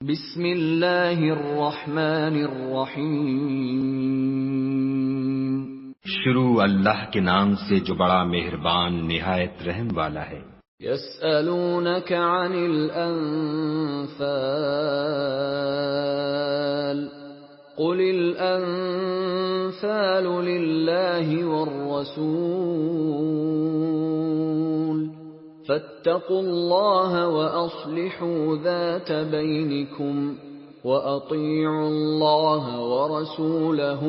بسم اللہ الرحمن الرحیم۔ شروع اللہ کے نام سے جو بڑا مہربان نہایت رحم والا ہے۔ یسألونک عن الانفال قل الانفال للہ والرسول فاتقوا اللہ واصلحوا ذات بینکم وَأَطِيعُوا اللَّهَ وَرَسُولَهُ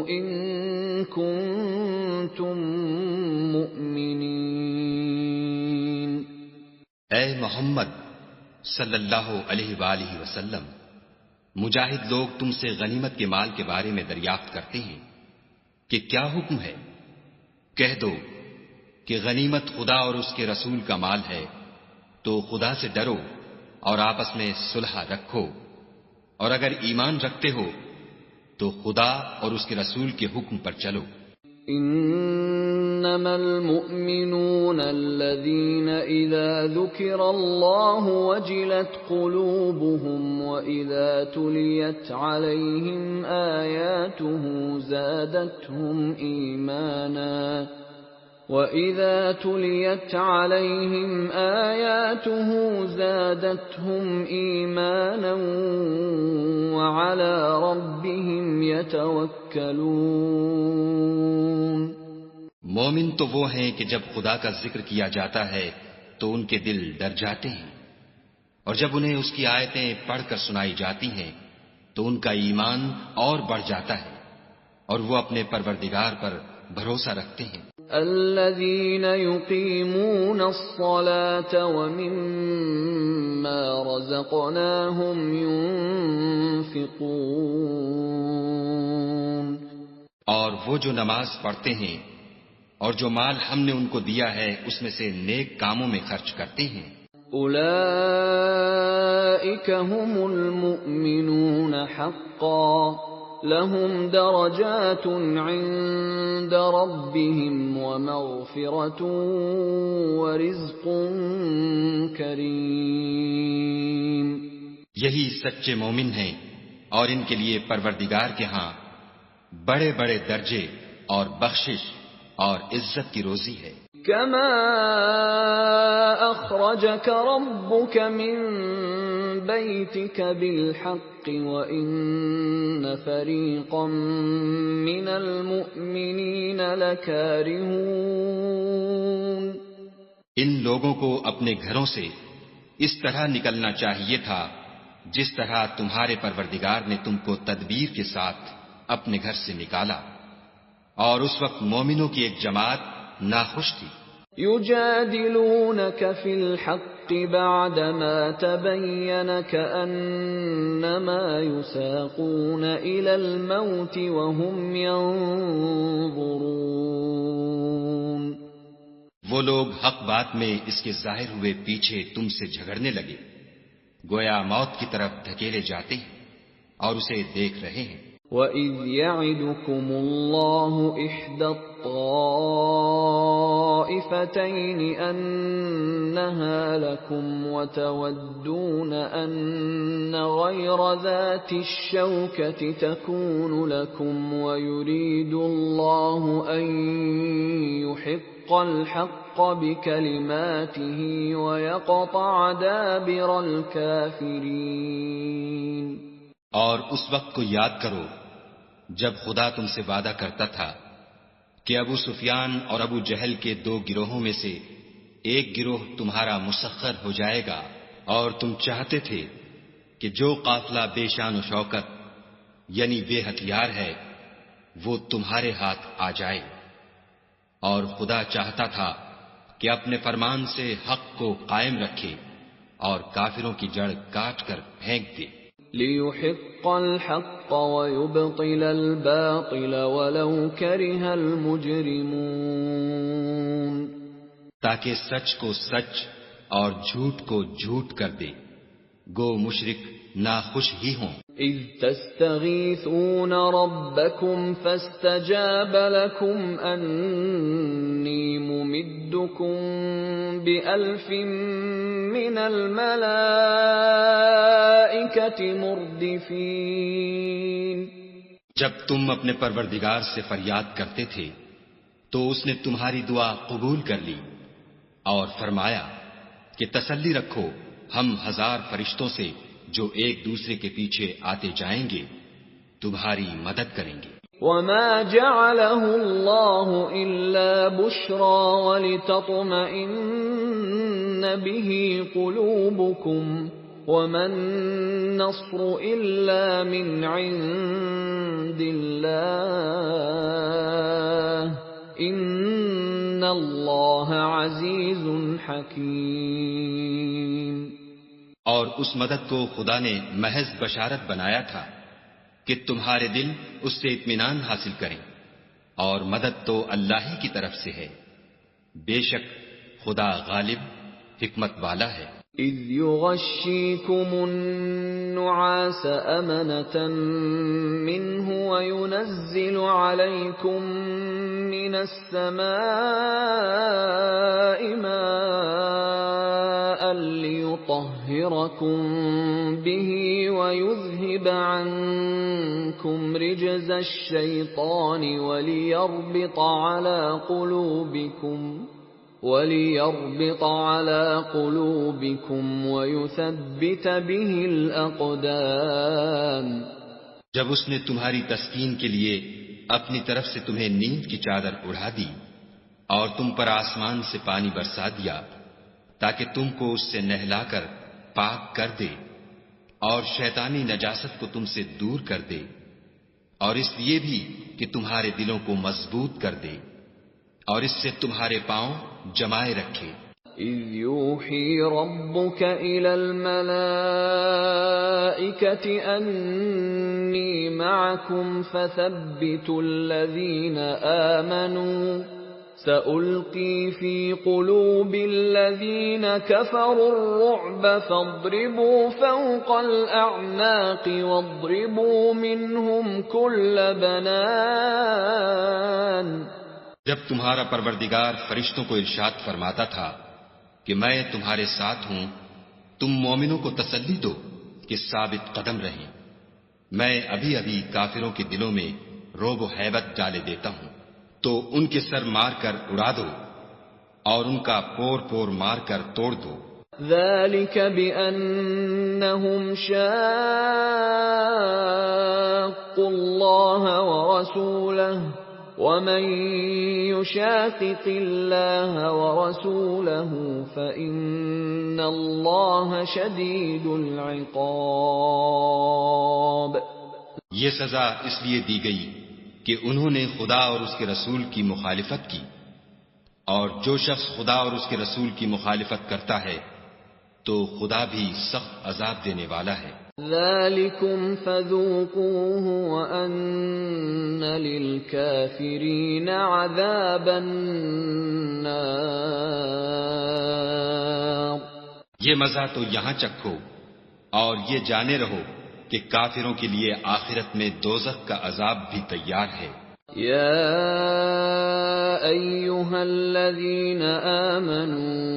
إِن كُنتُم مُّؤْمِنِينَ۔ اے محمد صلی اللہ علیہ وآلہ وسلم، مجاہد لوگ تم سے غنیمت کے مال کے بارے میں دریافت کرتے ہیں کہ کیا حکم ہے؟ کہہ دو کہ غنیمت خدا اور اس کے رسول کا مال ہے، تو خدا سے ڈرو اور آپس میں صلح رکھو، اور اگر ایمان رکھتے ہو تو خدا اور اس کے رسول کے حکم پر چلو۔ انما المؤمنون الذين اذا ذكر الله وجلت قلوبهم واذا تليت عليهم آياته زادتهم ايمانا وَإِذَا تُلِيَتْ عَلَيْهِمْ آيَاتُهُ زَادَتْهُمْ إِيمَانًا وَعَلَى رَبِّهِمْ يَتَوَكَّلُونَ۔ مومن تو وہ ہیں کہ جب خدا کا ذکر کیا جاتا ہے تو ان کے دل ڈر جاتے ہیں، اور جب انہیں اس کی آیتیں پڑھ کر سنائی جاتی ہیں تو ان کا ایمان اور بڑھ جاتا ہے، اور وہ اپنے پروردگار پر بھروسہ رکھتے ہیں۔ الذين يقيمون الصلاة ومما رزقناهم ينفقون۔ اور وہ جو نماز پڑھتے ہیں اور جو مال ہم نے ان کو دیا ہے اس میں سے نیک کاموں میں خرچ کرتے ہیں۔ اولئک هم المؤمنون حقا لهم درجات عند ربهم ومغفرة ورزق کریم۔ یہی سچے مومن ہیں اور ان کے لیے پروردگار کے ہاں بڑے بڑے درجے اور بخشش اور عزت کی روزی ہے۔ كما اخرجك ربك من بيتك بالحق وان فريقا من المؤمنين لكارهون۔ ان لوگوں کو اپنے گھروں سے اس طرح نکلنا چاہیے تھا جس طرح تمہارے پروردگار نے تم کو تدبیر کے ساتھ اپنے گھر سے نکالا، اور اس وقت مومنوں کی ایک جماعت ناخوش تھی۔ یجادلونک فی الحق بعدما تبین کأنما یساقون الی الموت وهم ینظرون۔ وہ لوگ حق بات میں اس کے ظاہر ہوئے پیچھے تم سے جھگڑنے لگے، گویا موت کی طرف دھکیلے جاتے ہیں اور اسے دیکھ رہے ہیں۔ وَإِذْ يَعِدُكُمُ اللَّهُ إِحْدَى الطَّائِفَتَيْنِ أَنَّهَا لَكُمْ وَتَوَدُّونَ أَنَّ غَيْرَ ذَاتِ الشَّوْكَةِ تَكُونُ لَكُمْ وَيُرِيدُ اللَّهُ أَن يُحِقَّ الْحَقَّ بِكَلِمَاتِهِ وَيَقْطَعَ دَابِرَ الْكَافِرِينَ۔ اور اس وقت کو یاد کرو جب خدا تم سے وعدہ کرتا تھا کہ ابو سفیان اور ابو جہل کے دو گروہوں میں سے ایک گروہ تمہارا مسخر ہو جائے گا، اور تم چاہتے تھے کہ جو قافلہ بے شان و شوکت یعنی بے ہتھیار ہے وہ تمہارے ہاتھ آ جائے، اور خدا چاہتا تھا کہ اپنے فرمان سے حق کو قائم رکھے اور کافروں کی جڑ کاٹ کر پھینک دے۔ لِيُحِقَّ الْحَقَّ وَيُبْطِلَ الْبَاطِلَ وَلَوْ كَرِهَ الْمُجْرِمُونَ۔ تاکہ سچ کو سچ اور جھوٹ کو جھوٹ کر دے، گو مشرک ناخوش ہی ہوں۔ اِذْ تَسْتَغِيثُونَ رَبَّكُمْ فَاسْتَجَابَ لَكُمْ أَنِّي مُمِدُّكُمْ بِأَلْفٍ مِّنَ الْمَلَائِكَةِ الْمَلَائِكَةِ مُرْدِفِينَ جب تم اپنے پروردگار سے فریاد کرتے تھے تو اس نے تمہاری دعا قبول کر لی اور فرمایا کہ تسلی رکھو، ہم 1000 فرشتوں سے جو ایک دوسرے کے پیچھے آتے جائیں گے تمہاری مدد کریں گے۔ وَمَا جَعَلَهُ اللَّهُ إِلَّا بُشْرَى وَلِتَطْمَئِنَّ بِهِ قُلُوبُكُمْ وَمَا النَّصْرُ إِلَّا مِنْ عِنْدِ اللَّهِ إِنَّ اللَّهَ عَزِيزٌ حَكِيمٌ۔ اور اس مدد کو خدا نے محض بشارت بنایا تھا کہ تمہارے دل اس سے اطمینان حاصل کریں، اور مدد تو اللہ ہی کی طرف سے ہے، بے شک خدا غالب حکمت والا ہے۔ اِذْ يُغَشِّيكُمُ النُّعَاسَ أَمَنَةً مِّنْهُ وَيُنَزِّلُ عَلَيْكُم مِّنَ السَّمَاءِ مَاءً لِّيُطَهِّرَكُم بِهِ وَيُذْهِبَ عَنكُمْ رِجْزَ الشَّيْطَانِ وَلِيَرْبِطَ عَلَى قُلُوبِكُمْ وَيُثَبِّتَ بِهِ الْأَقْدَامَ۔ جب اس نے تمہاری تسکین کے لیے اپنی طرف سے تمہیں نیند کی چادر اڑا دی اور تم پر آسمان سے پانی برسا دیا تاکہ تم کو اس سے نہلا کر پاک کر دے اور شیطانی نجاست کو تم سے دور کر دے، اور اس لیے بھی کہ تمہارے دلوں کو مضبوط کر دے اور اس سے تمہارے پاؤں جمائے رکھے۔ اِذْ يُوحِي رَبُّكَ إِلَى الْمَلَائِكَةِ أَنِّي مَعَكُمْ فَثَبِّتُوا الَّذِينَ آمَنُوا سَأُلْقِي فِي قُلُوبِ الَّذِينَ كَفَرُوا الرُّعْبَ فَاضْرِبُوا فَوْقَ الْأَعْنَاقِ وَاضْرِبُوا مِنْهُمْ كُلَّ بَنَانٍ۔ جب تمہارا پروردگار فرشتوں کو ارشاد فرماتا تھا کہ میں تمہارے ساتھ ہوں، تم مومنوں کو تسلی دو کہ ثابت قدم رہیں، میں ابھی ابھی کافروں کے دلوں میں رعب و ہیبت ڈالے دیتا ہوں، تو ان کے سر مار کر اڑا دو اور ان کا پور پور مار کر توڑ دو۔ ذَلِكَ بِأَنَّهُمْ شَاقُّوا اللَّهَ وَرَسُولَهُ وَمَن يُشَاقِقِ اللَّهَ وَرَسُولَهُ فَإِنَّ اللَّهَ شَدِيدُ الْعِقَابِ۔ یہ سزا اس لیے دی گئی کہ انہوں نے خدا اور اس کے رسول کی مخالفت کی، اور جو شخص خدا اور اس کے رسول کی مخالفت کرتا ہے تو خدا بھی سخت عذاب دینے والا ہے۔ ذَلِكُمْ فَذُوقُوهُ وَأَنَّ لِلْكَافِرِينَ عَذَابَ النَّارِ۔ یہ مزہ تو یہاں چکھو اور یہ جانے رہو کہ کافروں کے لیے آخرت میں دوزخ کا عذاب بھی تیار ہے۔ یا ایھا الذین آمنوا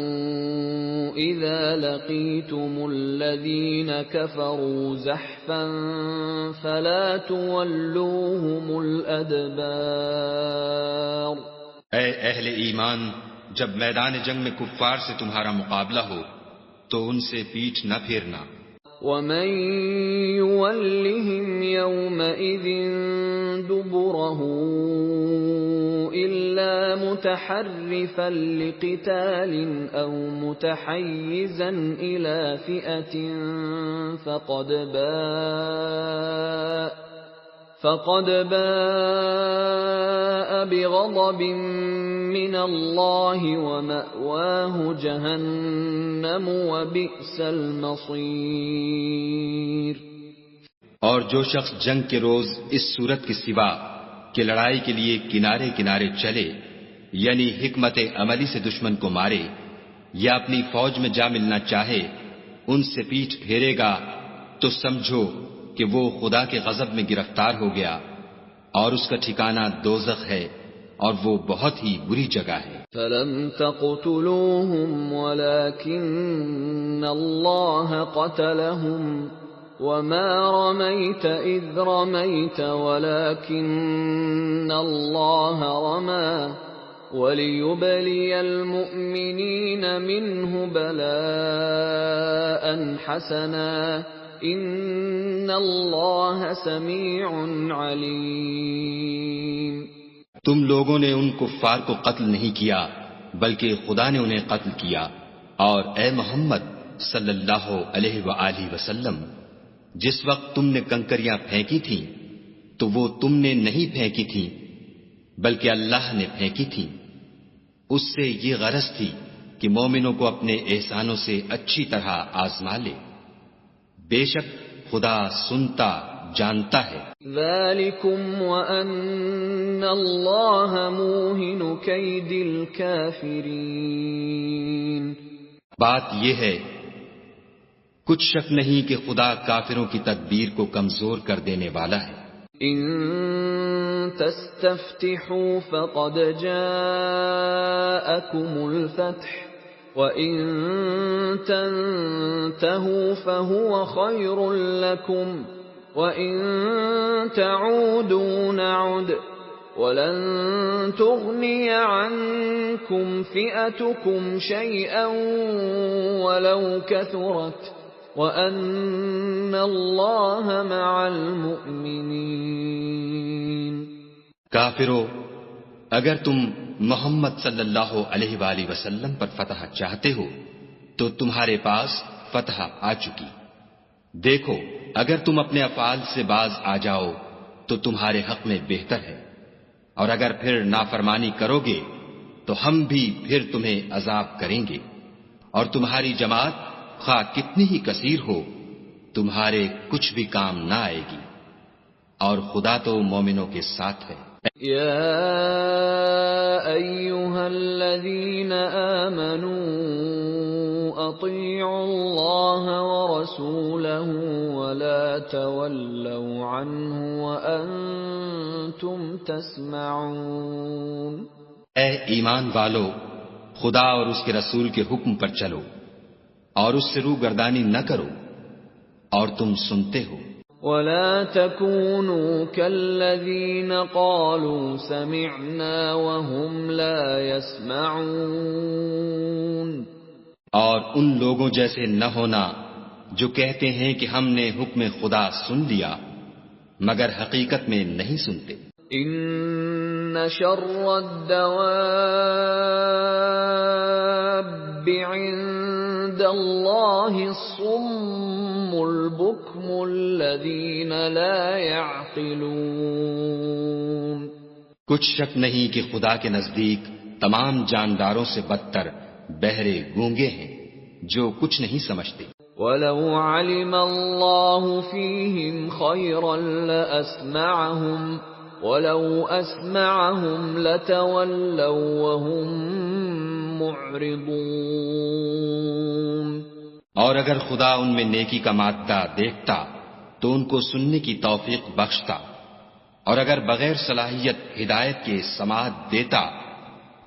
اذا لقیتم الذین کفروا زحفا فلا تولوهم الادبار۔ اے اہل ایمان، جب میدان جنگ میں کفار سے تمہارا مقابلہ ہو تو ان سے پیٹھ نہ پھیرنا۔ وَمَن يُوَلِّهِمْ يَوْمَئِذٍ دُبُرَهُ إِلَّا مُتَحَرِّفًا لِقِتَالٍ أَوْ مُتَحَيِّزًا إِلَى فِئَةٍ فَقَدْ بَاءَ بِغَضَبٍ مِّنَ اللَّهِ وَمَأْوَاهُ جَهَنَّمُ وَبِئْسَ الْمَصِيرُ۔ اور جو شخص جنگ کے روز اس صورت کے سوا کہ لڑائی کے لیے کنارے کنارے چلے، یعنی حکمت عملی سے دشمن کو مارے یا اپنی فوج میں جا ملنا چاہے، ان سے پیٹھ پھیرے گا تو سمجھو کہ وہ خدا کے غضب میں گرفتار ہو گیا، اور اس کا ٹھکانہ دوزخ ہے، اور وہ بہت ہی بری جگہ ہے۔ فَلَمْ تَقْتُلُوهُمْ وَلَكِنَّ اللَّهَ قَتَلَهُمْ وما رميت إذ رميت ولكن الله رمى وليبلي المؤمنين منه بلاء حسنا إن الله سميع عليم۔ تم لوگوں نے ان کفار کو قتل نہیں کیا بلکہ خدا نے انہیں قتل کیا، اور اے محمد صلی اللہ علیہ وآلہ وسلم، جس وقت تم نے کنکریاں پھینکی تھیں تو وہ تم نے نہیں پھینکی تھیں بلکہ اللہ نے پھینکی تھیں، اس سے یہ غرض تھی کہ مومنوں کو اپنے احسانوں سے اچھی طرح آزما لے، بے شک خدا سنتا جانتا ہے۔ ذالکم وان اللہ موہن کید الکافرین، بات یہ ہے کچھ شک نہیں کہ خدا کافروں کی تدبیر کو کمزور کر دینے والا ہے۔ ان تستفتحوا فقد جاءکم الفتح وَإِن تَنْتَهُوا فَهُوَ خَيْرٌ لَكُمْ وَإِن تَعُودُوا نَعُدْ وَلَن تُغْنِيَ عَنْكُمْ فِئَتُكُمْ شَيْئًا وَلَوْ كَثُرَتْ وَأَنَّ اللَّهَ مَعَ الْمُؤْمِنِينَ۔ کافرو، اگر تم محمد صلی اللہ علیہ وآلہ وسلم پر فتح چاہتے ہو تو تمہارے پاس فتح آ چکی، دیکھو اگر تم اپنے افعال سے باز آ جاؤ تو تمہارے حق میں بہتر ہے، اور اگر پھر نافرمانی کرو گے تو ہم بھی پھر تمہیں عذاب کریں گے، اور تمہاری جماعت خواہ کتنی ہی کثیر ہو تمہارے کچھ بھی کام نہ آئے گی، اور خدا تو مومنوں کے ساتھ ہے۔ یا ایہا الذین آمنوا اطیعوا اللہ ورسولہ ولا تولوا عنہ وانتم تسمعون۔ اے ایمان والو، خدا اور اس کے رسول کے حکم پر چلو اور اس سے روگردانی نہ کرو اور تم سنتے ہو۔ ولا تكونوا كالذين قالوا سمعنا وهم لا يسمعون، اور ان لوگوں جیسے نہ ہونا جو کہتے ہیں کہ ہم نے حکم خدا سن لیا مگر حقیقت میں نہیں سنتے۔ ان شر الدواب عند اللہ الصم البکم الذین لا يعقلون۔ کچھ شک نہیں کہ خدا کے نزدیک تمام جانداروں سے بدتر بہرے گونگے ہیں جو کچھ نہیں سمجھتے۔ وَلَوْ عَلِمَ اللَّهُ فِيهِمْ خَيْرًا لَأَسْمَعَهُمْ وَلَوْ أَسْمَعَهُمْ لَتَوَلَّوْا وَهُمْ مُعْرِضُونَ۔ اور اگر خدا ان میں نیکی کا مادہ دیکھتا تو ان کو سننے کی توفیق بخشتا، اور اگر بغیر صلاحیت ہدایت کے سماعت دیتا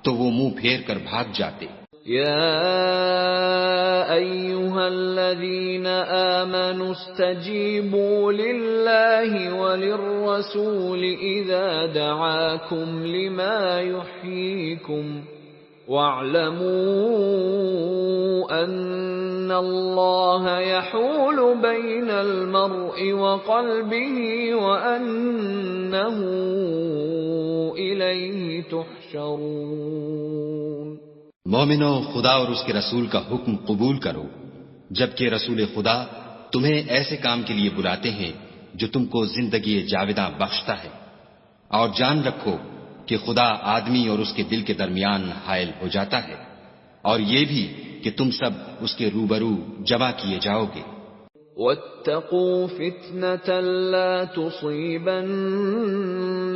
تو وہ منہ پھیر کر بھاگ جاتے۔ یا ایہا الذین آمنوا استجیبوا للہ وللرسول اذا دعاکم لما یحییکم واعلموا ان اللہ یحول بین المرء وقلبہ وانہ الیہ تحشرون۔ مومنو، خدا اور اس کے رسول کا حکم قبول کرو جبکہ رسول خدا تمہیں ایسے کام کے لیے بلاتے ہیں جو تم کو زندگی جاوداں بخشتا ہے، اور جان رکھو کہ خدا آدمی اور اس کے دل کے درمیان حائل ہو جاتا ہے، اور یہ بھی کہ تم سب اس کے روبرو جمع کیے جاؤ گے۔ وَاتَّقُوا فِتْنَةً لَا تُصِيبَنَّ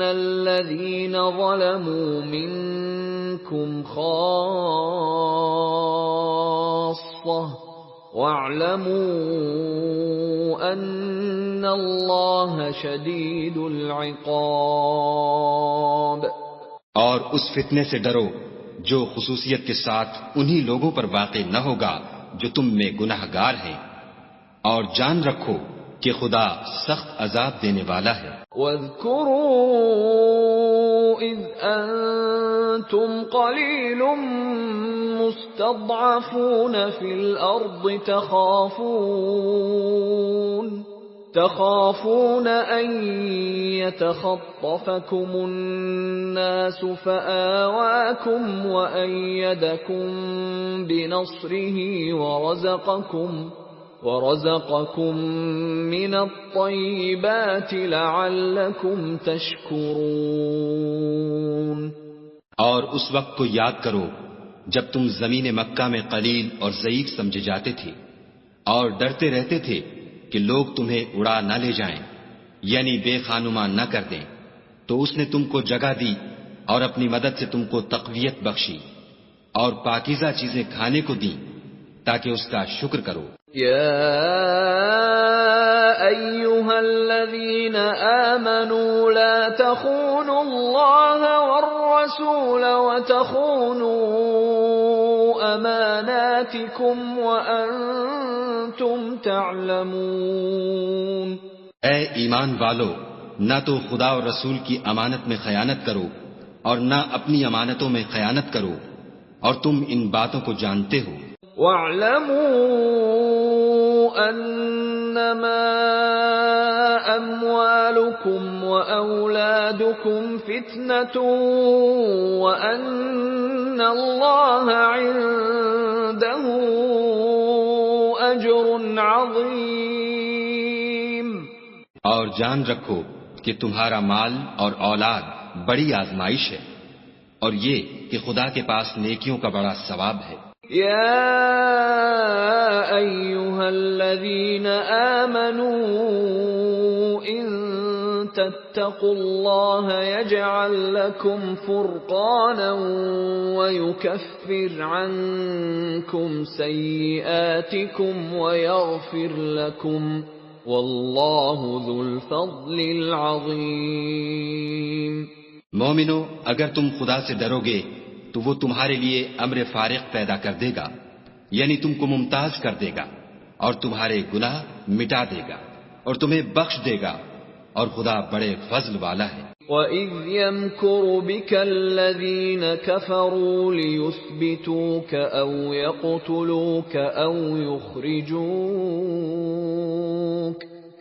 الَّذِينَ ظَلَمُوا مِنكُمْ خَاصَّةً وَاعْلَمُوا أَنَّ اللَّهَ شَدِيدُ الْعِقَابِ۔ اور اس فتنے سے ڈرو جو خصوصیت کے ساتھ انہی لوگوں پر واقع نہ ہوگا جو تم میں گناہگار ہیں، اور جان رکھو کہ خدا سخت عذاب دینے والا ہے۔ وَاذْكُرُوا إِذْ أَنْتُمْ قَلِيلٌ مُسْتَضْعَفُونَ فِي الْأَرْضِ تخافون أن يتخطفكم الناس فآواكم وأيدكم بنصره ورزقكم من الطيبات لعلكم تشكرون۔ اور اس وقت کو یاد کرو جب تم زمین مکہ میں قلیل اور ضعیف سمجھے جاتے تھے اور ڈرتے رہتے تھے کہ لوگ تمہیں اڑا نہ لے جائیں، یعنی بے خانما نہ کر دیں، تو اس نے تم کو جگہ دی اور اپنی مدد سے تم کو تقویت بخشی اور پاکیزہ چیزیں کھانے کو دیں تاکہ اس کا شکر کرو۔ یا ایھا الذین آمنوا لا تخونوا اللہ والرسول وتخونوا اماناتکم وانتم تعلمون۔ اے ایمان والو، نہ تو خدا اور رسول کی امانت میں خیانت کرو اور نہ اپنی امانتوں میں خیانت کرو اور تم ان باتوں کو جانتے ہو۔ وَاعْلَمُوا أَنَّمَا أَمْوَالُكُمْ وَأَوْلَادُكُمْ فِتْنَةٌ وَأَنَّ اللَّهَ عِندَهُ أَجْرٌ عَظِيمٌ۔ اور جان رکھو کہ تمہارا مال اور اولاد بڑی آزمائش ہے، اور یہ کہ خدا کے پاس نیکیوں کا بڑا ثواب ہے۔ یا ایھا الذین آمنوا ان تتقوا اللہ یجعل لکم فرقانا ویکفر عنکم سیئاتکم ویغفر لکم واللہ ذو الفضل العظیم۔ مومنو، اگر تم خدا سے ڈرو گے تو وہ تمہارے لیے امر فارغ پیدا کر دے گا، یعنی تم کو ممتاز کر دے گا اور تمہارے گناہ مٹا دے گا اور تمہیں بخش دے گا، اور خدا بڑے فضل والا ہے۔ وَإِذْ يَمْكُرُ بِكَ الَّذِينَ كَفَرُوا لِيُثْبِتُوكَ أَوْ يَقْتُلُوكَ أَوْ يُخْرِجُوكَ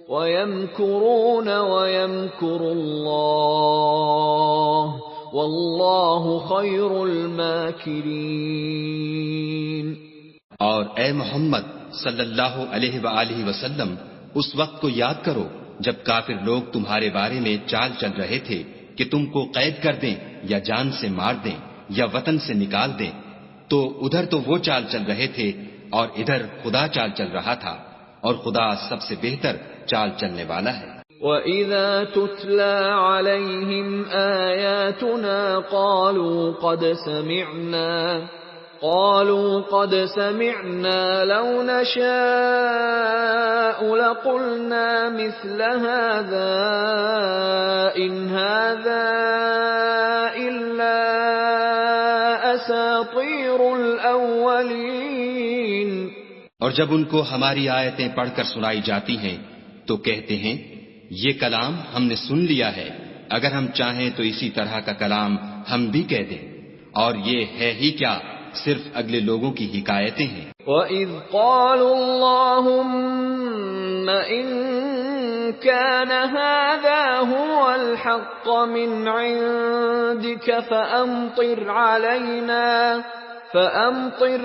وَيَمْكُرُونَ وَيَمْكُرُ اللَّهُ وَاللَّهُ خَيْرُ الْمَاكِرِينَ۔ اور اے محمد صلی اللہ علیہ وآلہ وسلم، اس وقت کو یاد کرو جب کافر لوگ تمہارے بارے میں چال چل رہے تھے کہ تم کو قید کر دیں یا جان سے مار دیں یا وطن سے نکال دیں، تو ادھر تو وہ چال چل رہے تھے اور ادھر خدا چال چل رہا تھا، اور خدا سب سے بہتر چال چلنے والا ہے۔ وَإِذَا تُتْلَى عَلَيْهِمْ آيَاتُنَا قالوا قد سمعنا لو نشاء لقلنا مثل هذا إن هذا إلا أساطير الأولين۔ اور جب ان کو ہماری آیتیں پڑھ کر سنائی جاتی ہیں تو کہتے ہیں یہ کلام ہم نے سن لیا ہے، اگر ہم چاہیں تو اسی طرح کا کلام ہم بھی کہہ دیں، اور یہ ہے ہی کیا، صرف اگلے لوگوں کی حکایتیں ہیں۔ وَإِذْ قَالُوا اللَّهُمَّ إِن كَانَ هَذَا هُوَ الْحَقَّ مِنْ عِندِكَ فَأَمْطِرْ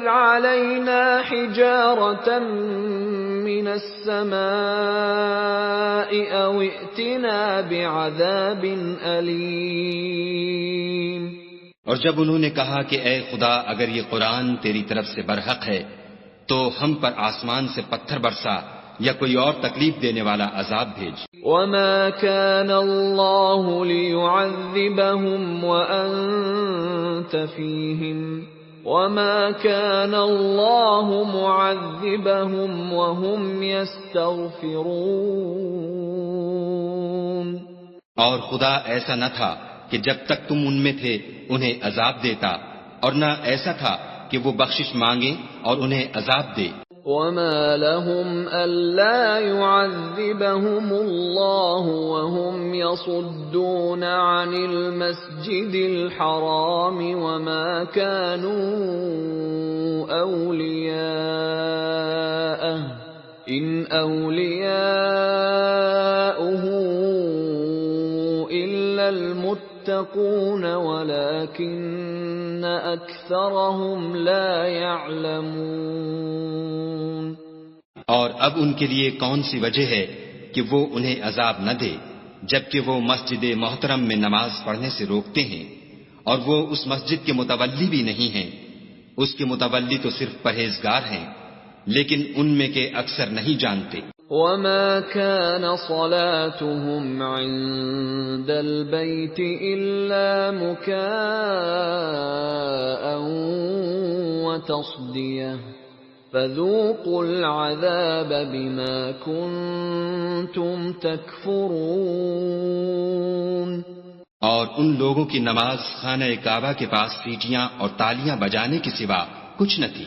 عَلَيْنَا حِجَارَةً مِّنَ السَّمَاءِ أَوْ ائْتِنَا بِعَذَابٍ أَلِيمٍ۔ اور جب انہوں نے کہا کہ اے خدا، اگر یہ قرآن تیری طرف سے برحق ہے تو ہم پر آسمان سے پتھر برسا یا کوئی اور تکلیف دینے والا عذاب بھیج۔ وَمَا كَانَ اللَّهُ لِيُعَذِّبَهُمْ وَأَنْتَ فِيهِمْ وَمَا كَانَ اللَّهُ مُعَذِّبَهُمْ وَهُمْ يَسْتَغْفِرُونَ۔ اور خدا ایسا نہ تھا کہ جب تک تم ان میں تھے انہیں عذاب دیتا، اور نہ ایسا تھا کہ وہ بخشش مانگے اور انہیں عذاب دے۔ وما لهم ألا يعذبهم الله وهم يصدون عن المسجد الحرام وما كانوا أولياءه إن أولياؤه إلا المتقون ولكن أكثرهم لا يعلمون۔ اور اب ان کے لیے کون سی وجہ ہے کہ وہ انہیں عذاب نہ دے جبکہ وہ مسجد محترم میں نماز پڑھنے سے روکتے ہیں اور وہ اس مسجد کے متولی بھی نہیں ہیں۔ اس کے متولی تو صرف پرہیزگار ہیں لیکن ان میں کے اکثر نہیں جانتے۔ وما كان صلاتهم عند البيت إلا مكاء وتصدية فذوقوا العذاب بما كنتم تكفرون۔ اور ان لوگوں کی نماز خانہ کعبہ کے پاس سیٹیاں اور تالیاں بجانے کے سوا کچھ نہ تھی،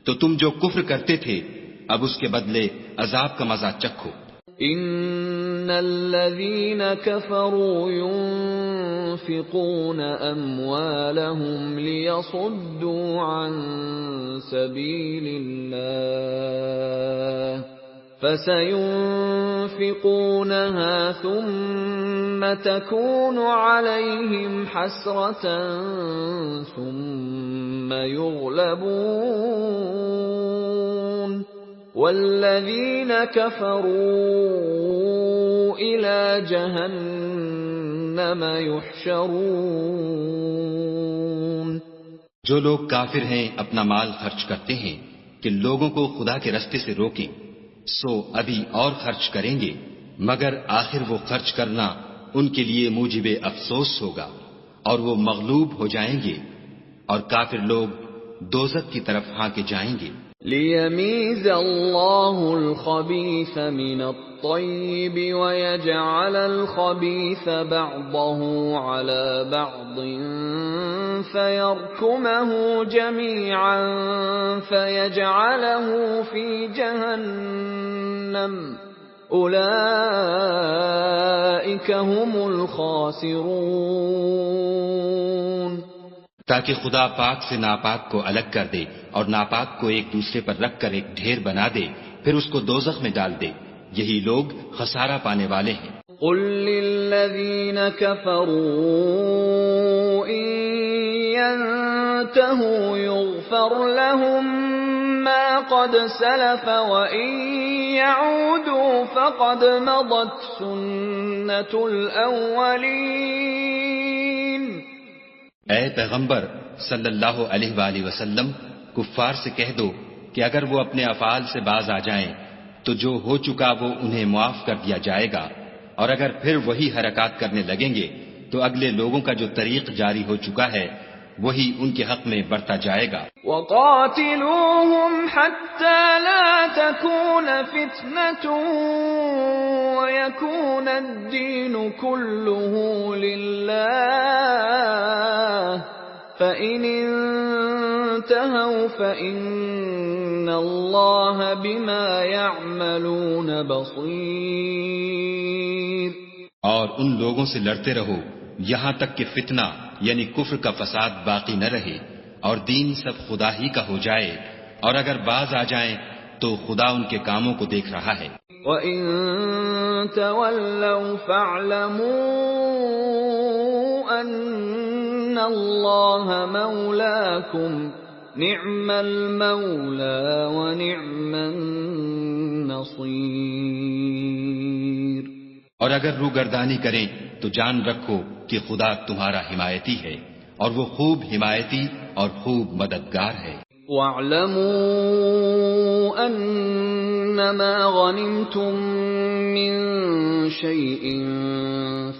تو تم جو کفر کرتے تھے اب اس کے بدلے عذاب کا مزہ چکھو۔ ان الذين كفروا ينفقون اموالهم ليصدوا عن سبيل الله فسينفقونها ثم تكون عليهم حسرة ثم يغلبون والذين كفروا إلى جهنم يحشرون۔ جو لوگ کافر ہیں اپنا مال خرچ کرتے ہیں کہ لوگوں کو خدا کے رستے سے روکیں، سو ابھی اور خرچ کریں گے، مگر آخر وہ خرچ کرنا ان کے لیے موجب افسوس ہوگا اور وہ مغلوب ہو جائیں گے اور کافر لوگ دوزخ کی طرف ہانکے جائیں گے۔ لِيَمِيزَ اللَّهُ الْخَبِيثَ مِنَ الطَّيِّبِ وَيَجْعَلَ الْخَبِيثَ بَعْضَهُ عَلَى بَعْضٍ فَيَرْكُمَهُ جَمِيعًا فَيَجْعَلَهُ فِي جَهَنَّمَ أُولَئِكَ هُمُ الْخَاسِرُونَ۔ تاکہ خدا پاک سے ناپاک کو الگ کر دے اور ناپاک کو ایک دوسرے پر رکھ کر ایک ڈھیر بنا دے، پھر اس کو دوزخ میں ڈال دے، یہی لوگ خسارہ پانے والے ہیں۔ قل للذین کفروا ان ينتهوا يغفر لهم ما قد سلف وان يعودوا فقد مضت سنة الاولین۔ اے پیغمبر صلی اللہ علیہ وآلہ وسلم، کفار سے کہہ دو کہ اگر وہ اپنے افعال سے باز آ جائیں تو جو ہو چکا وہ انہیں معاف کر دیا جائے گا، اور اگر پھر وہی حرکات کرنے لگیں گے تو اگلے لوگوں کا جو طریق جاری ہو چکا ہے وہی ان کے حق میں بڑھتا جائے گا۔ وَقَاتِلُوهُمْ حَتَّى لَا تَكُونَ فِتْنَةٌ وَيَكُونَ الدِّينُ كُلُّهُ لِلَّهِ فَإِنِ انتهوا فَإِنَّ اللَّهَ بِمَا يَعْمَلُونَ بَصِيرٌ۔ اور ان لوگوں سے لڑتے رہو یہاں تک کہ فتنہ یعنی کفر کا فساد باقی نہ رہے اور دین سب خدا ہی کا ہو جائے، اور اگر باز آ جائیں تو خدا ان کے کاموں کو دیکھ رہا ہے۔ وَإِن تَوَلَّوْا فَاعْلَمُوا أَنَّ اللَّهَ مَوْلَاكُمْ نِعْمَ الْمَوْلَى وَنِعْمَ النَّصِيرُ۔ اور اگر روگردانی کریں تو جان رکھو کہ خدا تمہارا حمایتی ہے اور وہ خوب حمایتی اور خوب مددگار ہے۔ وَاعْلَمُوا أَنَّمَا غَنِمْتُم مِّن شَيْءٍ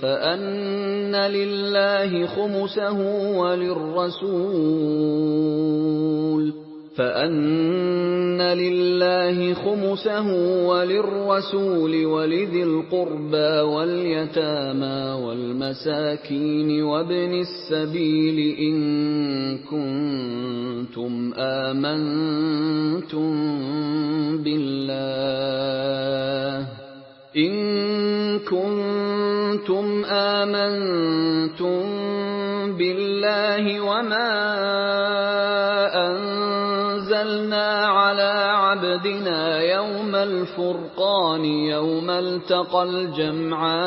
فَأَنَّ لِلَّهِ خُمُسَهُ وَلِلرَّسُولِ فَأَنَّ لِلَّهِ خُمُسَهُ وَلِلرَّسُولِ وَلِذِي الْقُرْبَى وَالْيَتَامَى وَالْمَسَاكِينِ وَابْنِ السَّبِيلِ إِن كُنتُمْ آمنتم بالله وما أنزلنا على عبدنا يوم الفرقان يوم التقى الجمعان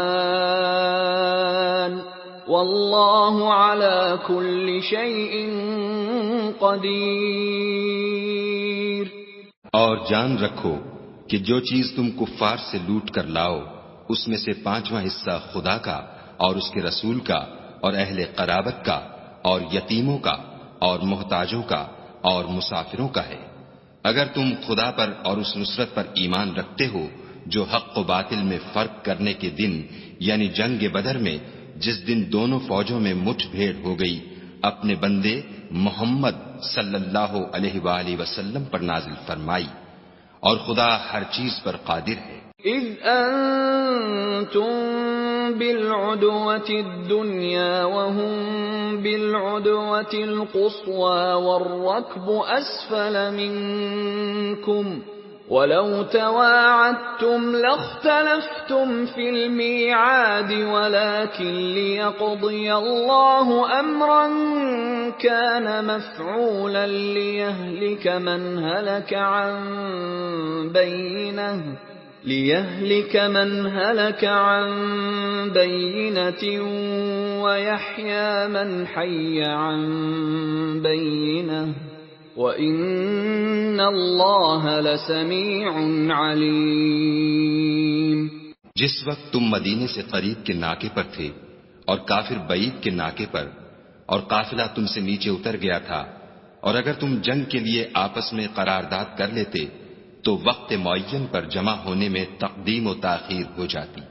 والله على كل شيء قدیر۔ اور جان رکھو کہ جو چیز تم کفار سے لوٹ کر لاؤ اس میں سے 5واں حصہ خدا کا اور اس کے رسول کا اور اہل قرابت کا اور یتیموں کا اور محتاجوں کا اور مسافروں کا ہے۔ اگر تم خدا پر اور اس نصرت پر ایمان رکھتے ہو جو حق و باطل میں فرق کرنے کے دن یعنی جنگ بدر میں جس دن دونوں فوجوں میں مٹھ بھیڑ ہو گئی اپنے بندے محمد صلی اللہ علیہ وآلہ وسلم پر نازل فرمائی، اور خدا ہر چیز پر قادر ہے۔ اذ انتم بالعدوة الدنيا وهم بالعدوة القصوى والركب اسفل منكم ولو تواعدتم لاختلفتم في الميعاد ولكن ليقضي الله امرا كان مفعولا ليهلك من هلك عن بينة ويحيى من حي عن بينة وَإِنَّ اللَّهَ لَسَمِيعٌ عَلِيمٌ۔ جس وقت تم مدینے سے قریب کے ناکے پر تھے اور کافر بعید کے ناکے پر اور قافلہ تم سے نیچے اتر گیا تھا، اور اگر تم جنگ کے لیے آپس میں قرارداد کر لیتے تو وقت معین پر جمع ہونے میں تقدیم و تاخیر ہو جاتی،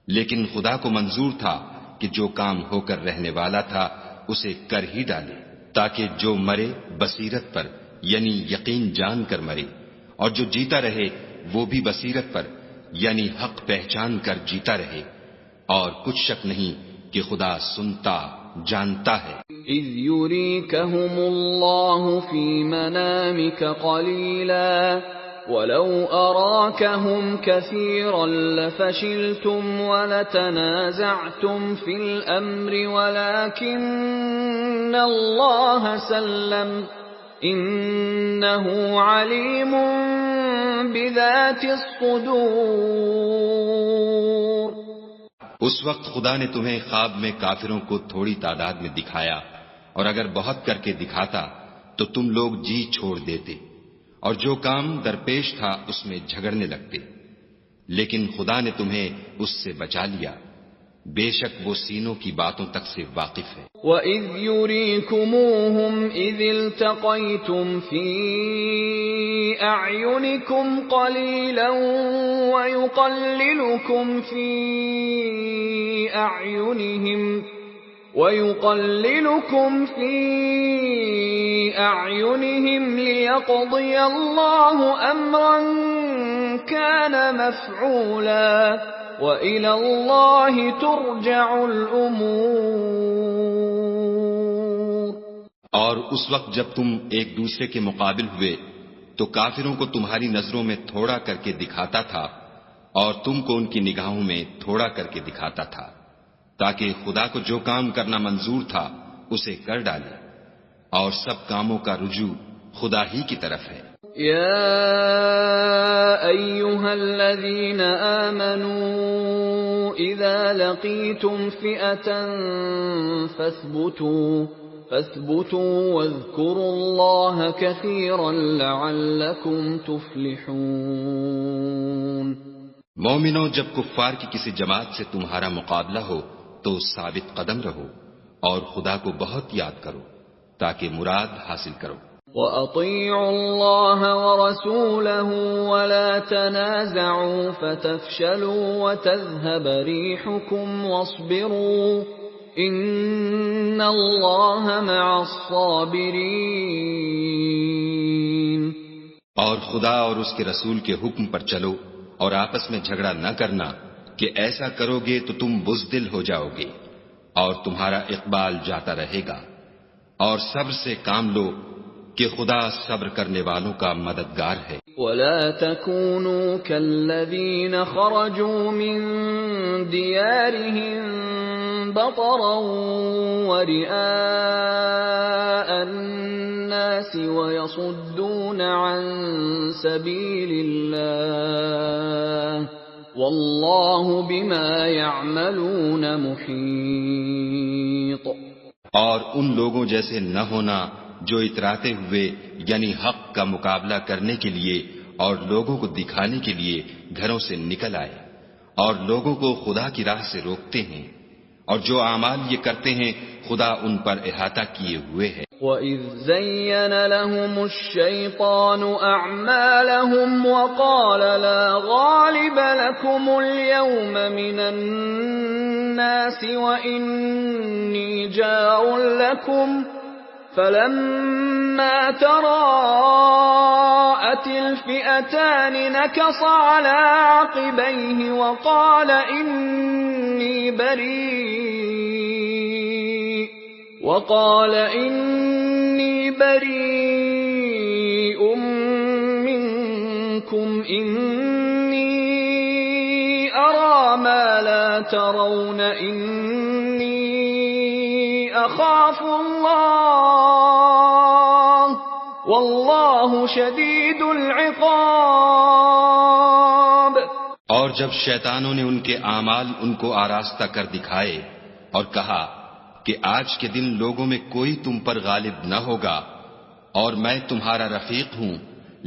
لیکن خدا کو منظور تھا کہ جو کام ہو کر رہنے والا تھا اسے کر ہی ڈالے، تاکہ جو مرے بصیرت پر یعنی یقین جان کر مرے، اور جو جیتا رہے وہ بھی بصیرت پر یعنی حق پہچان کر جیتا رہے، اور کچھ شک نہیں کہ خدا سنتا جانتا ہے۔ اذ یریکہم اللہ فی منامک قلیلا ولو اراکہم کثیرا لفشلتم ولتنازعتم فی الامر ولكن اللہ سلم انہ علیم بذات الصدور۔ اس وقت خدا نے تمہیں خواب میں کافروں کو تھوڑی تعداد میں دکھایا، اور اگر بہت کر کے دکھاتا تو تم لوگ جی چھوڑ دیتے اور جو کام درپیش تھا اس میں جھگڑنے لگتے، لیکن خدا نے تمہیں اس سے بچا لیا، بے شک وہ سینوں کی باتوں تک سے واقف ہے۔ وَإِذْ يُرِيكُمُوهُمْ إِذِ الْتَقَيْتُمْ فِي أَعْيُنِكُمْ قَلِيلًا وَيُقَلِّلُكُمْ فِي أَعْيُنِهِمْ لِيَقْضِيَ اللَّهُ أَمْرًا كَانَ مَفْعُولًا وَإِلَى اللَّهِ تُرْجَعُ الْأُمُورُ۔ اور اس وقت جب تم ایک دوسرے کے مقابل ہوئے تو کافروں کو تمہاری نظروں میں تھوڑا کر کے دکھاتا تھا اور تم کو ان کی نگاہوں میں تھوڑا کر کے دکھاتا تھا، تاکہ خدا کو جو کام کرنا منظور تھا اسے کر ڈالے، اور سب کاموں کا رجوع خدا ہی کی طرف ہے۔ یا ایھا الذین آمنوا اذا لقیتم فئة فاثبتوا واذکروا اللہ کثیرا لعلکم تفلحون۔ مومنوں، جب کفار کی کسی جماعت سے تمہارا مقابلہ ہو تو ثابت قدم رہو اور خدا کو بہت یاد کرو تاکہ مراد حاصل کرو۔ وَأَطِيعُوا اللَّهَ وَرَسُولَهُ وَلَا تَنَازَعُوا فَتَفْشَلُوا وَتَذْهَبَ رِيحُكُمْ وَاصْبِرُوا ان اللہ مع الصابرین۔ اور خدا اور اس کے رسول کے حکم پر چلو اور آپس میں جھگڑا نہ کرنا کہ ایسا کرو گے تو تم بزدل ہو جاؤ گے اور تمہارا اقبال جاتا رہے گا، اور صبر سے کام لو کہ خدا صبر کرنے والوں کا مددگار ہے۔ ولا تكونوا كالذين خرجوا من ديارهم بطرا ورئاء الناس ويصدون عن سبيل الله والله بما يعملون محيط۔ اور ان لوگوں جیسے نہ ہونا جو اتراتے ہوئے یعنی حق کا مقابلہ کرنے کے لیے اور لوگوں کو دکھانے کے لیے گھروں سے نکل آئے اور لوگوں کو خدا کی راہ سے روکتے ہیں، اور جو اعمال یہ کرتے ہیں خدا ان پر احاطہ کیے ہوئے ہے۔ وَإِذْ زَيَّنَ لَهُمُ الشَّيْطَانُ أَعْمَالَهُمْ وَقَالَ لَا غَالِبَ لَكُمُ الْيَوْمَ مِنَ النَّاسِ وَإِنِّي جَارٌ لَكُمْ فَلَمَّا تَرَاءَتِ الْفِئَتَانِ نَكَصَ عَلَى عَقِبَيْهِ وَقَالَ إِنِّي بَرِيءٌ مِّنكُمْ إِنِّي أَرَى مَا لَا تَرَوْنَ إِنِّي أَخَافُ اللَّهَ وَاللَّهُ شَدِيدُ الْعِقَابِ۔ اور جب شیطانوں نے ان کے اعمال ان کو آراستہ کر دکھائے اور کہا کہ آج کے دن لوگوں میں کوئی تم پر غالب نہ ہوگا اور میں تمہارا رفیق ہوں،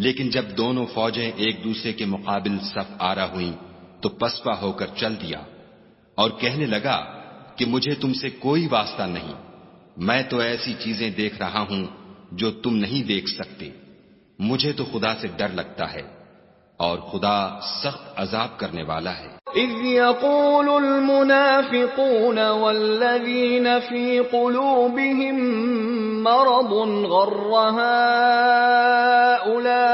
لیکن جب دونوں فوجیں ایک دوسرے کے مقابل صف آرا ہوئیں تو پسپا ہو کر چل دیا اور کہنے لگا کہ مجھے تم سے کوئی واسطہ نہیں، میں تو ایسی چیزیں دیکھ رہا ہوں جو تم نہیں دیکھ سکتے، مجھے تو خدا سے ڈر لگتا ہے اور خدا سخت عذاب کرنے والا ہے۔ اذ يقول المنافقون والذين في قلوبهم مرض غر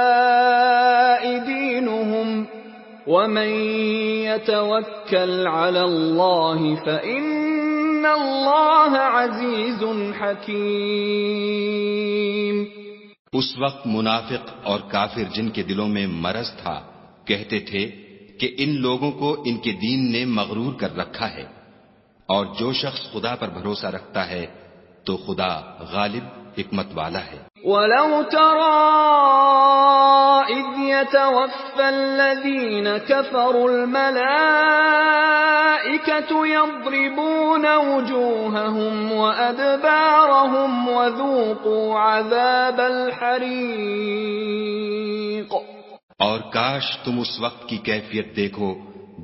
هؤلاء دينهم ومن يتوكل على الله فإن الله عزيز حكيم۔ اس وقت منافق اور کافر جن کے دلوں میں مرض تھا کہتے تھے کہ ان لوگوں کو ان کے دین نے مغرور کر رکھا ہے، اور جو شخص خدا پر بھروسہ رکھتا ہے تو خدا غالب حکمت والا ہے۔ وَلَوْ تَرَىٰ إِذْ يَتَوَفَّى الَّذِينَ كَفَرُوا الْمَلَائِكَةُ يَضْرِبُونَ وُجُوهَهُمْ وَأَدْبَارَهُمْ وَذُوقُوا عَذَابَ الْحَرِيقِ۔ اور کاش تم اس وقت کی کیفیت دیکھو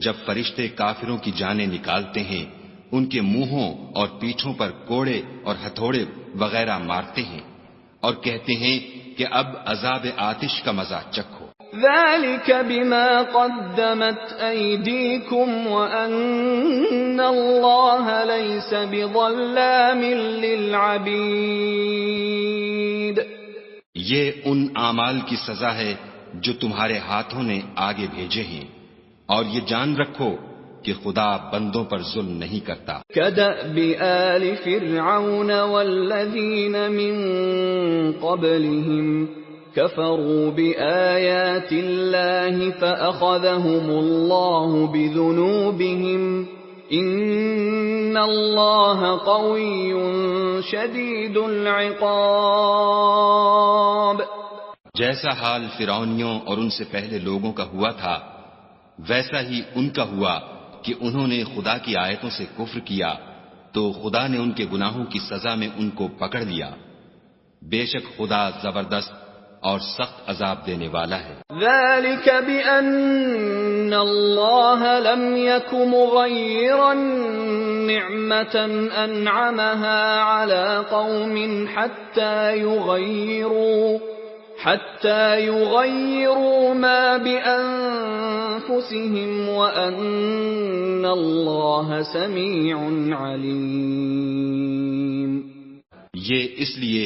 جب فرشتے کافروں کی جانیں نکالتے ہیں، ان کے منہوں اور پیٹھوں پر کوڑے اور ہتھوڑے وغیرہ مارتے ہیں اور کہتے ہیں کہ اب عذاب آتش کا مزہ چکھو۔ ذَلِكَ بِمَا قَدَّمَتْ أَيْدِيكُمْ وَأَنَّ اللَّهَ لَيْسَ بِظَلَّامٍ لِّلْعَبِيدِ۔ یہ ان اعمال کی سزا ہے جو تمہارے ہاتھوں نے آگے بھیجے ہیں، اور یہ جان رکھو کہ خدا بندوں پر ظلم نہیں کرتا۔ كَدَأْبِ آلِ فِرْعَوْنَ وَالَّذِينَ مِن قَبْلِهِمْ كَفَرُوا بِآيَاتِ اللَّهِ فَأَخَذَهُمُ اللَّهُ بِذُنُوبِهِمْ إِنَّ اللَّهَ قَوِيٌّ شَدِيدُ الْعِقَابِ۔ جیسا حال فرعونیوں اور ان سے پہلے لوگوں کا ہوا تھا ویسا ہی ان کا ہوا کہ انہوں نے خدا کی آیتوں سے کفر کیا تو خدا نے ان کے گناہوں کی سزا میں ان کو پکڑ لیا، بے شک خدا زبردست اور سخت عذاب دینے والا ہے۔ ذَلِكَ بِأَنَّ اللَّهَ لَمْ يَكُ مُغَيِّرًا نِعْمَةً أَنْعَمَهَا عَلَى قَوْمٍ حَتَّى حتى يغيروا ما بأنفسهم وأن الله سميع عليم. یہ اس لیے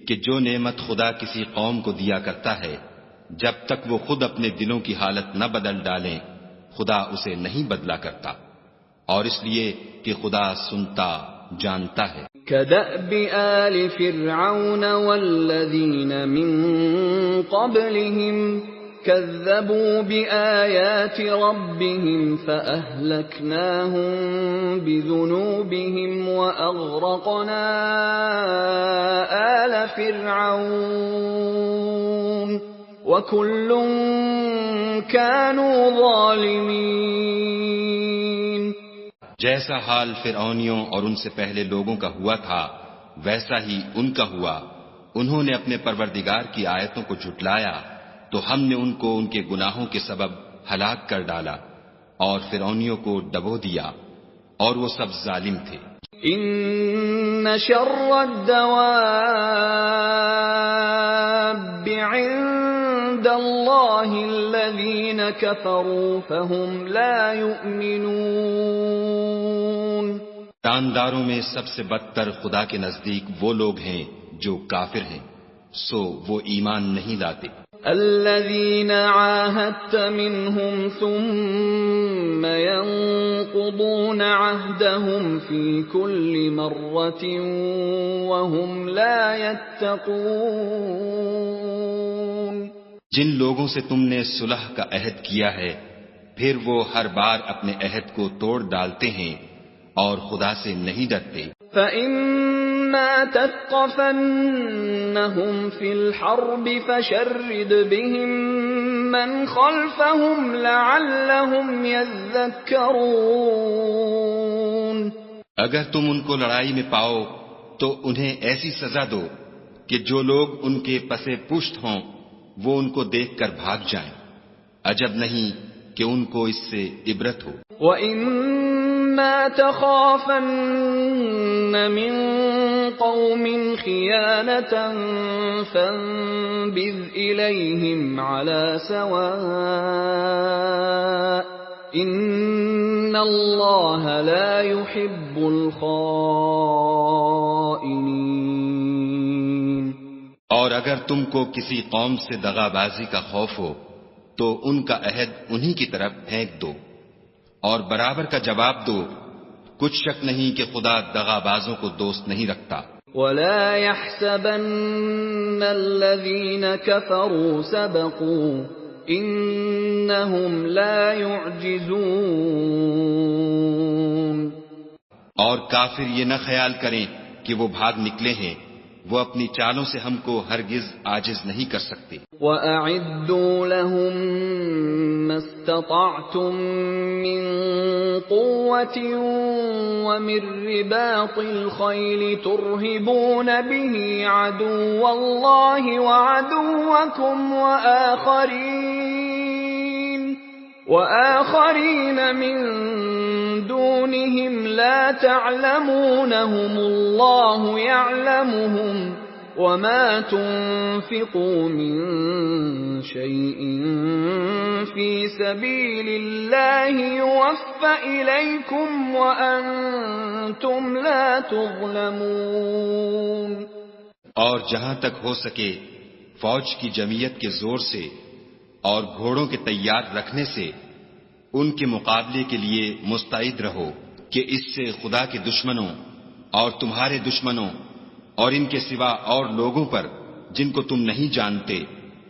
کہ جو نعمت خدا کسی قوم کو دیا کرتا ہے جب تک وہ خود اپنے دلوں کی حالت نہ بدل ڈالیں خدا اسے نہیں بدلا کرتا، اور اس لیے کہ خدا سنتا جانتا ہے. كدأب آل فرعون والذين من قبلهم كذبوا بآيات ربهم فأهلكناهم بذنوبهم وأغرقنا آل فرعون وكل كانوا ظالمين. جیسا حال فرعونیوں اور ان سے پہلے لوگوں کا ہوا تھا ویسا ہی ان کا ہوا. انہوں نے اپنے پروردگار کی آیتوں کو جھٹلایا تو ہم نے ان کو ان کے گناہوں کے سبب ہلاک کر ڈالا اور فرعونیوں کو ڈبو دیا اور وہ سب ظالم تھے. ان شر الدواب عند اللہ الذین کفروا فهم لا یؤمنون. جانداروں میں سب سے بدتر خدا کے نزدیک وہ لوگ ہیں جو کافر ہیں سو وہ ایمان نہیں لاتے. الذين عاهدت منهم ثم ينقضون عهدهم في كل مرة وهم لا يتقون. جن لوگوں سے تم نے صلح کا عہد کیا ہے پھر وہ ہر بار اپنے عہد کو توڑ ڈالتے ہیں اور خدا سے نہیں ڈرتے. فَإِمَّا تَثْقَفَنَّهُمْ فِي الْحَرْبِ فَشَرِّدْ بِهِمْ مَنْ خَلْفَهُمْ لَعَلَّهُمْ يَذَّكَّرُونَ. اگر تم ان کو لڑائی میں پاؤ تو انہیں ایسی سزا دو کہ جو لوگ ان کے پسے پشت ہوں وہ ان کو دیکھ کر بھاگ جائیں. عجب نہیں کہ ان کو اس سے عبرت ہو. وَإِمَّا تَخَافَنَّ مِن قَوْمٍ خِيَانَةً فَانبِذْ إِلَيْهِمْ عَلَى سَوَاءٍ إِنَّ اللَّهَ لَا يُحِبُّ الْخَائِنِينَ. اور اگر تم کو کسی قوم سے دغا بازی کا خوف ہو تو ان کا عہد انہی کی طرف پھینک دو اور برابر کا جواب دو. کچھ شک نہیں کہ خدا دغا بازوں کو دوست نہیں رکھتا. وَلَا يَحْسَبَنَّ الَّذِينَ كَفَرُوا سَبَقُوا إِنَّهُمْ لَا يُعْجِزُونَ. اور کافر یہ نہ خیال کریں کہ وہ بھاگ نکلے ہیں، وہ اپنی چالوں سے ہم کو ہرگز عاجز نہیں کر سکتے. وَأَعِدُّوا لَهُم مَّا اسْتَطَعْتُم مِّن قُوَّةٍ وَمِن رِّبَاطِ الْخَيْلِ تُرْهِبُونَ بِهِ عَدُوَّ اللَّهِ وَعَدُوَّكُمْ وَآخَرِينَ مِن دُونِهِمْ لَا تَعْلَمُونَهُمُ اللَّهُ يَعْلَمُهُمْ وَمَا تُنفِقُوا مِن شَيْءٍ فِي سَبِيلِ اللَّهِ يُوَفَّ إِلَيْكُمْ وَأَنتُمْ لَا تُظْلَمُونَ. اور جہاں تک ہو سکے فوج کی جمعیت کے زور سے اور گھوڑوں کے تیار رکھنے سے ان کے مقابلے کے لیے مستعد رہو کہ اس سے خدا کے دشمنوں اور تمہارے دشمنوں اور ان کے سوا اور لوگوں پر جن کو تم نہیں جانتے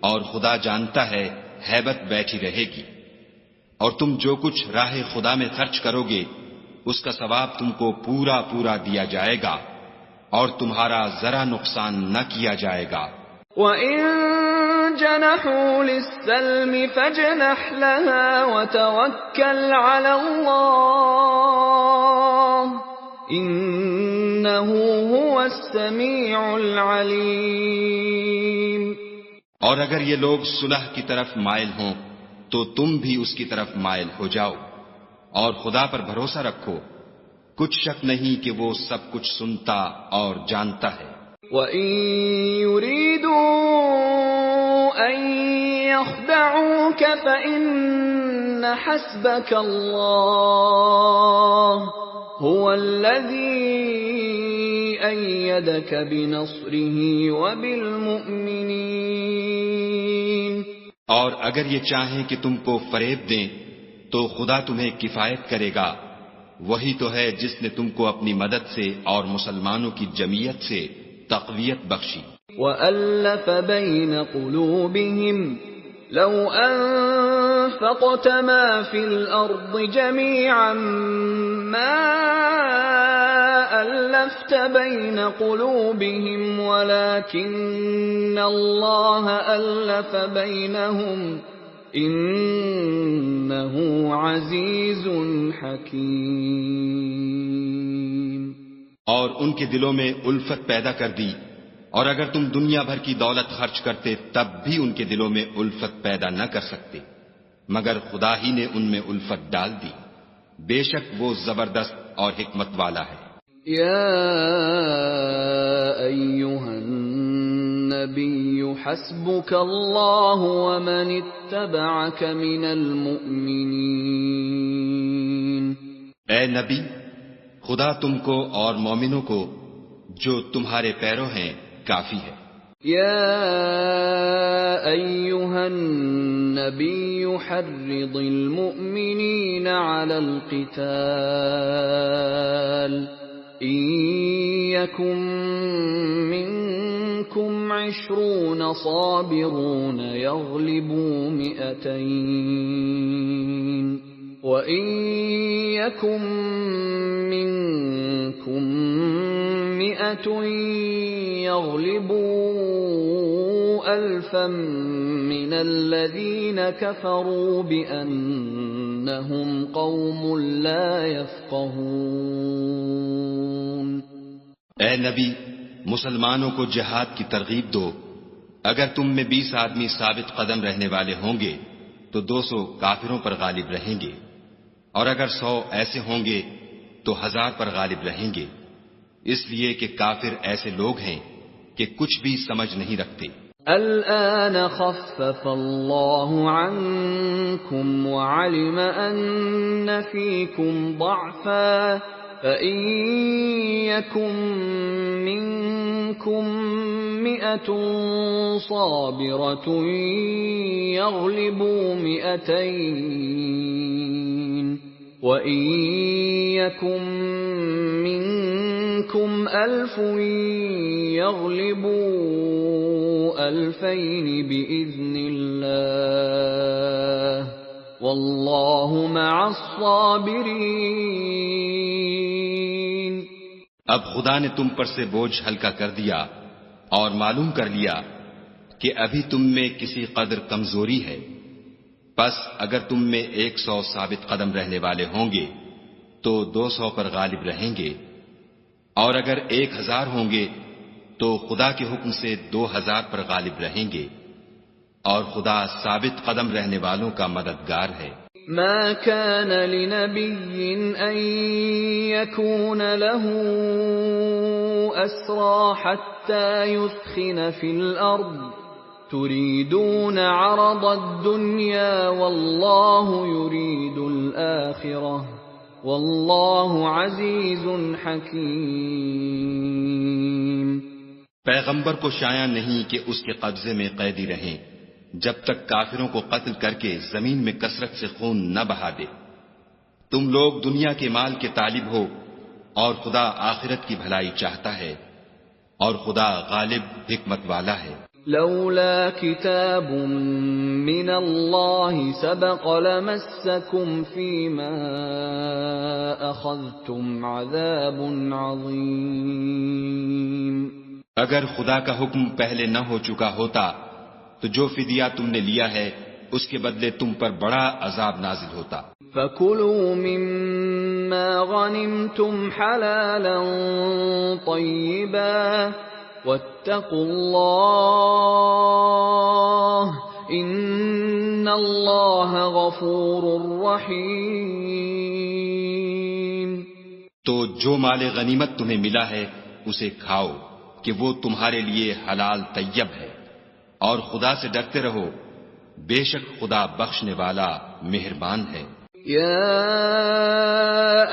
اور خدا جانتا ہے ہیبت بیٹھی رہے گی. اور تم جو کچھ راہ خدا میں خرچ کرو گے اس کا ثواب تم کو پورا پورا دیا جائے گا اور تمہارا ذرا نقصان نہ کیا جائے گا. وَإِن جَنَحُوا لِلسَّلْمِ فَاجْنَحْ لَهَا وَتَوَكَّلْ عَلَى اللَّهِ إِنَّهُ هُوَ السَّمِيعُ الْعَلِيمُ. اور اگر یہ لوگ صلح کی طرف مائل ہوں تو تم بھی اس کی طرف مائل ہو جاؤ اور خدا پر بھروسہ رکھو. کچھ شک نہیں کہ وہ سب کچھ سنتا اور جانتا ہے. وَإِن يُرِيدُوا أن يخدعوك فإن حسبك الله هو الذي أيدك بنصره وبالمؤمنين. اور اگر یہ چاہیں کہ تم کو فریب دیں تو خدا تمہیں کفایت کرے گا. وہی تو ہے جس نے تم کو اپنی مدد سے اور مسلمانوں کی جمعیت سے تقویت بخشی. وَأَلَّفَ بَيْنَ قُلُوبِهِمْ لَوْ أَنفَقْتَ مَا فِي الْأَرْضِ جَمِيعًا مَا أَلَّفْتَ بَيْنَ قُلُوبِهِمْ وَلَكِنَّ اللَّهَ أَلَّفَ بَيْنَهُمْ إِنَّهُ عَزِيزٌ حَكِيمٌ. اور ان کے دلوں میں الفت پیدا کر دی، اور اگر تم دنیا بھر کی دولت خرچ کرتے تب بھی ان کے دلوں میں الفت پیدا نہ کر سکتے، مگر خدا ہی نے ان میں الفت ڈال دی. بے شک وہ زبردست اور حکمت والا ہے. یا ایھا النبی حسبک اللہ ومن اتبعک من المؤمنین. اے نبی، خدا تم کو اور مومنوں کو جو تمہارے پیرو ہیں کافی ہے. یا ایھا النبی حرض المؤمنین علی القتال ان یکن منکم 20 صابرون یغلبوا 200 وَإِن يَكُن مِّنكُم 100 يَغْلِبُوا 1000 مِّنَ الَّذِينَ كَفَرُوا بِأَنَّهُمْ قَوْمٌ لَّا يَفْقَهُونَ. اے نبی، مسلمانوں کو جہاد کی ترغیب دو. اگر تم میں 20 آدمی ثابت قدم رہنے والے ہوں گے تو 200 کافروں پر غالب رہیں گے، اور اگر 100 ایسے ہوں گے تو 1000 پر غالب رہیں گے، اس لیے کہ کافر ایسے لوگ ہیں کہ کچھ بھی سمجھ نہیں رکھتے. الآن خفف اللہ عنکم وعلم ان فیکم ضعفا فإن يكن منكم 100 صابرة يغلبوا 200 وإن يكن منكم 1000 يغلبوا 2000 بإذن الله واللہ مع الصابرین. اب خدا نے تم پر سے بوجھ ہلکا کر دیا اور معلوم کر لیا کہ ابھی تم میں کسی قدر کمزوری ہے، پس اگر تم میں 100 ثابت قدم رہنے والے ہوں گے تو 200 پر غالب رہیں گے، اور اگر 1000 ہوں گے تو خدا کے حکم سے 2000 پر غالب رہیں گے، اور خدا ثابت قدم رہنے والوں کا مددگار ہے. ما كان لنبي أن يكون له أسرى حتى يثخن في الأرض تريدون عرض الدنيا والله يريد الآخرة والله عزيز حكيم. پیغمبر کو شایع نہیں کہ اس کے قبضے میں قیدی رہیں جب تک کافروں کو قتل کر کے زمین میں کثرت سے خون نہ بہا دے. تم لوگ دنیا کے مال کے طالب ہو اور خدا آخرت کی بھلائی چاہتا ہے، اور خدا غالب حکمت والا ہے. لولا كتاب من الله سبق لمسكم فيما أخذتم عذاب عظيم. اگر خدا کا حکم پہلے نہ ہو چکا ہوتا تو جو فدیہ تم نے لیا ہے اس کے بدلے تم پر بڑا عذاب نازل ہوتا. فَكُلُوا مِمَّا غَنِمْتُمْ حَلَالًا طَيِّبًا وَاتَّقُوا اللَّهَ إِنَّ اللَّهَ غَفُورٌ رَّحِيمٌ. تو جو مال غنیمت تمہیں ملا ہے اسے کھاؤ کہ وہ تمہارے لیے حلال طیب ہے، اور خدا سے ڈرتے رہو، بے شک خدا بخشنے والا مہربان ہے۔ يا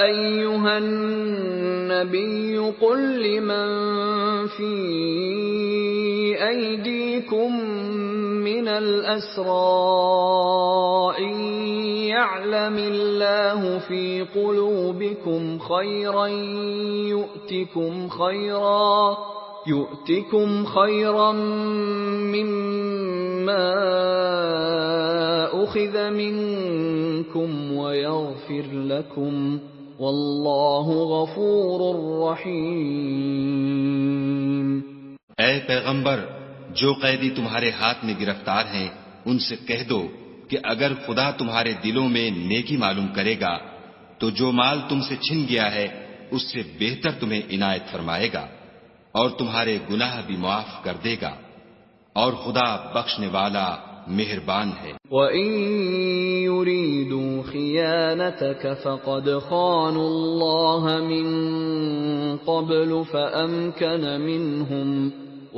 أيها النبي قل لمن في أيديكم من الأسرى إن يعلم الله في قلوبكم خيرا يؤتكم خيرا مما أخذ منكم ويغفر لكم والله غفور رحيم۔ اے پیغمبر، جو قیدی تمہارے ہاتھ میں گرفتار ہیں ان سے کہہ دو کہ اگر خدا تمہارے دلوں میں نیکی معلوم کرے گا تو جو مال تم سے چھن گیا ہے اس سے بہتر تمہیں عنایت فرمائے گا اور تمہارے گناہ بھی معاف کر دے گا، اور خدا بخشنے والا مہربان ہے۔ وَإِن يُرِيدُوا خِيَانَتَكَ فَقَدْ خَانُوا اللَّهَ مِن قَبْلُ فَأَمْكَنَ مِنْهُمْ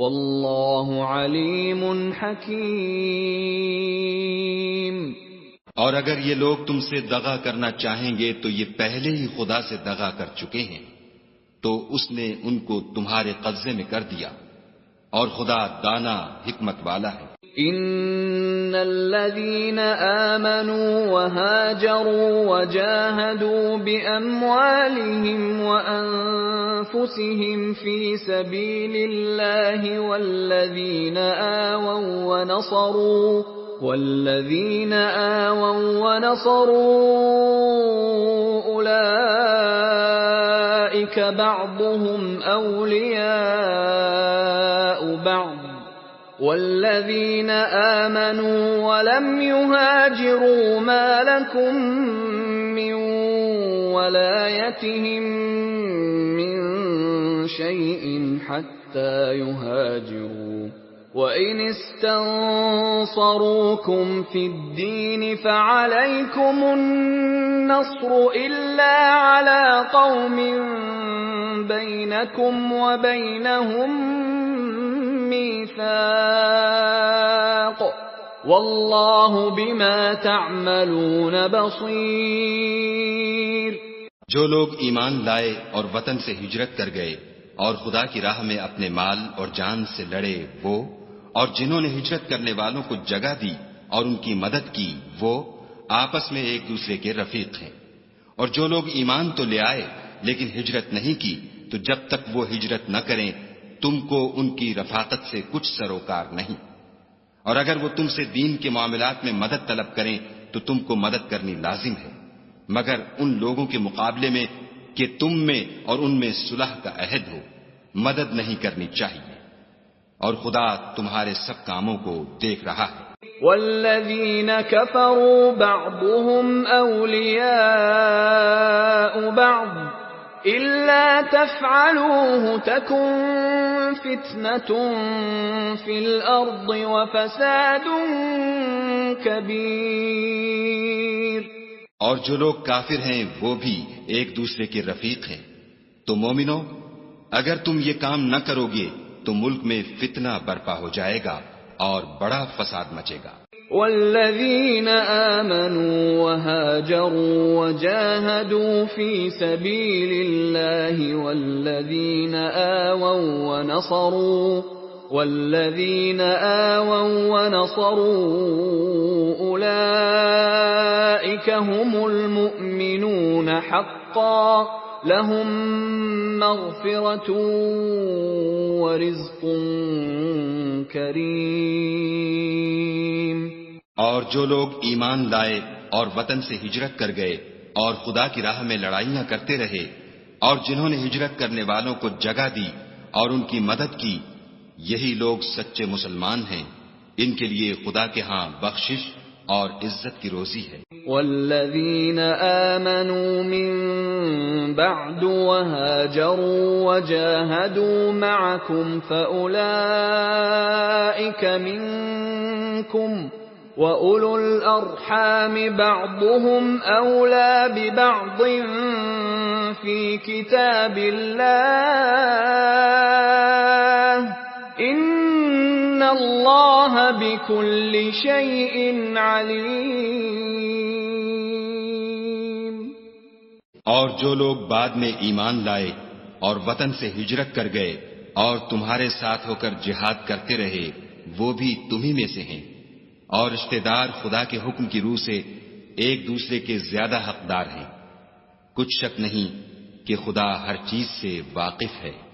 وَاللَّهُ عَلِيمٌ حَكِيمٌ۔ اور اگر یہ لوگ تم سے دغا کرنا چاہیں گے تو یہ پہلے ہی خدا سے دغا کر چکے ہیں، تو اس نے ان کو تمہارے قبضے میں کر دیا، اور خدا دانا حکمت والا ہے۔ ان الذين آمنوا وهاجروا وجاهدوا بأموالهم وأنفسهم في سبيل الله والذين آووا ونصروا أولئك بعضهم أولياء بعض والذين آمنوا ولم يهاجروا ما لكم من ولايتهم من شيء حتى يهاجروا وإن استنصروكم في الدين فعليكم النصر إلا على قوم بينكم وبينهم ميثاق واللہ بما تعملون بصیر۔ جو لوگ ایمان لائے اور وطن سے ہجرت کر گئے اور خدا کی راہ میں اپنے مال اور جان سے لڑے وہ، اور جنہوں نے ہجرت کرنے والوں کو جگہ دی اور ان کی مدد کی وہ آپس میں ایک دوسرے کے رفیق ہیں۔ اور جو لوگ ایمان تو لے آئے لیکن ہجرت نہیں کی تو جب تک وہ ہجرت نہ کریں تم کو ان کی رفاقت سے کچھ سروکار نہیں، اور اگر وہ تم سے دین کے معاملات میں مدد طلب کریں تو تم کو مدد کرنی لازم ہے، مگر ان لوگوں کے مقابلے میں کہ تم میں اور ان میں صلح کا عہد ہو، مدد نہیں کرنی چاہیے، اور خدا تمہارے سب کاموں کو دیکھ رہا ہے۔ والذین کفروا بعضهم اولیاء بعض إِلَّا تَفْعَلُوهُ تَكُنْ فِتْنَةٌ فِي الْأَرْضِ وَفَسَادٌ كَبِيرٌ۔ اور جو لوگ کافر ہیں وہ بھی ایک دوسرے کے رفیق ہیں، تو مومنو اگر تم یہ کام نہ کرو گے تو ملک میں فتنہ برپا ہو جائے گا اور بڑا فساد مچے گا۔ والذین آمنوا وهاجروا وجاهدوا في سبيل الله والذین آووا ونصروا أولئك هم المؤمنون حقا لهم مغفرة ورزق کریم۔ اور جو لوگ ایمان لائے اور وطن سے ہجرت کر گئے اور خدا کی راہ میں لڑائیاں کرتے رہے اور جنہوں نے ہجرت کرنے والوں کو جگہ دی اور ان کی مدد کی، یہی لوگ سچے مسلمان ہیں، ان کے لیے خدا کے ہاں بخشش اور عزت کی روزی ہے۔ والذین آمنوا من بعد وهاجروا وجاهدوا معكم فأولئك منكم وَأُولُو الْأَرْحَامِ بَعْضُهُمْ أَوْلَى بِبَعْضٍ فِي كِتَابِ اللَّهِ إِنَّ ان اللہ بکل شیء علیم۔ اور جو لوگ بعد میں ایمان لائے اور وطن سے ہجرت کر گئے اور تمہارے ساتھ ہو کر جہاد کرتے رہے، وہ بھی تمہیں میں سے ہیں، اور رشتہ دار خدا کے حکم کی روح سے ایک دوسرے کے زیادہ حقدار ہیں۔ کچھ شک نہیں کہ خدا ہر چیز سے واقف ہے۔